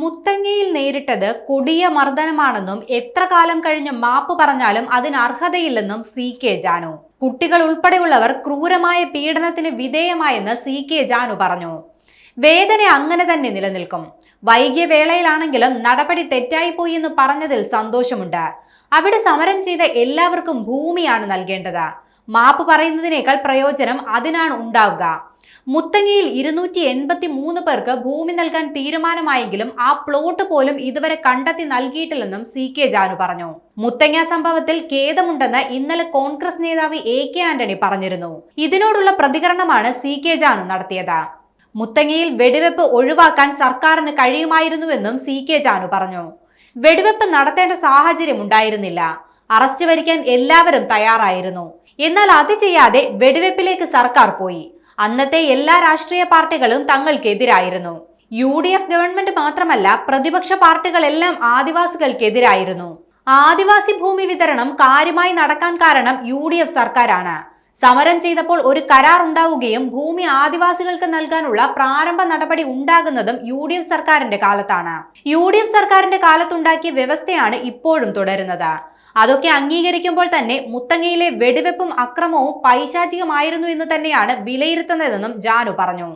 മുത്തങ്ങയിൽ നേരിട്ടത് കൊടിയ മർദ്ദനമാണെന്നും എത്ര കാലം കഴിഞ്ഞ് മാപ്പ് പറഞ്ഞാലും അതിന് അർഹതയില്ലെന്നും CK ജാനു. കുട്ടികൾ ഉൾപ്പെടെയുള്ളവർ ക്രൂരമായ പീഡനത്തിന് വിധേയമായെന്ന് CK ജാനു പറഞ്ഞു. വേദന അങ്ങനെ തന്നെ നിലനിൽക്കും. വൈകിയ വേളയിലാണെങ്കിലും നടപടി തെറ്റായിപ്പോയി എന്ന് പറഞ്ഞതിൽ സന്തോഷമുണ്ട്. അവിടെ സമരം ചെയ്ത എല്ലാവർക്കും ഭൂമിയാണ് നൽകേണ്ടത്. മാപ്പ് പറയുന്നതിനേക്കാൾ പ്രയോജനം അതിനാണ് ഉണ്ടാവുക. മുത്തങ്ങയിൽ 283 പേർക്ക് ഭൂമി നൽകാൻ തീരുമാനമായെങ്കിലും ആ പ്ലോട്ട് പോലും ഇതുവരെ കണ്ടെത്തി നൽകിയിട്ടില്ലെന്നും CK ജാനു പറഞ്ഞു. മുത്തങ്ങ സംഭവത്തിൽ ഖേദമുണ്ടെന്ന് ഇന്നലെ കോൺഗ്രസ് നേതാവ് AK ആന്റണി പറഞ്ഞിരുന്നു. ഇതിനോടുള്ള പ്രതികരണമാണ് CK ജാനു നടത്തിയത്. മുത്തങ്ങയിൽ വെടിവെപ്പ് ഒഴിവാക്കാൻ സർക്കാരിന് കഴിയുമായിരുന്നുവെന്നും CK ജാനു പറഞ്ഞു. വെടിവെപ്പ് നടത്തേണ്ട സാഹചര്യം ഉണ്ടായിരുന്നില്ല. അറസ്റ്റ് വരിക്കാൻ എല്ലാവരും തയ്യാറായിരുന്നു. എന്നാൽ അത് ചെയ്യാതെ വെടിവെപ്പിലേക്ക് സർക്കാർ പോയി. അന്നത്തെ എല്ലാ രാഷ്ട്രീയ പാർട്ടികളും തങ്ങൾക്കെതിരായിരുന്നു. UDF ഗവൺമെന്റ് മാത്രമല്ല, പ്രതിപക്ഷ പാർട്ടികളെല്ലാം ആദിവാസികൾക്കെതിരായിരുന്നു. ആദിവാസി ഭൂമി വിതരണം കാര്യമായി നടക്കാൻ കാരണം UDF സർക്കാരാണ്. സമരം ചെയ്തപ്പോൾ ഒരു കരാർ ഉണ്ടാവുകയും ഭൂമി ആദിവാസികൾക്ക് നൽകാനുള്ള പ്രാരംഭ നടപടി ഉണ്ടാകുന്നതും UDF സർക്കാരിന്റെ കാലത്താണ്. UDF സർക്കാരിന്റെ കാലത്തുണ്ടാക്കിയ വ്യവസ്ഥയാണ് ഇപ്പോഴും തുടരുന്നത്. അതൊക്കെ അംഗീകരിക്കുമ്പോൾ തന്നെ മുത്തങ്ങയിലെ വെടിവെപ്പും അക്രമവും പൈശാചികമായിരുന്നു എന്ന് തന്നെയാണ് വിലയിരുത്തുന്നതെന്നും ജാനു പറഞ്ഞു.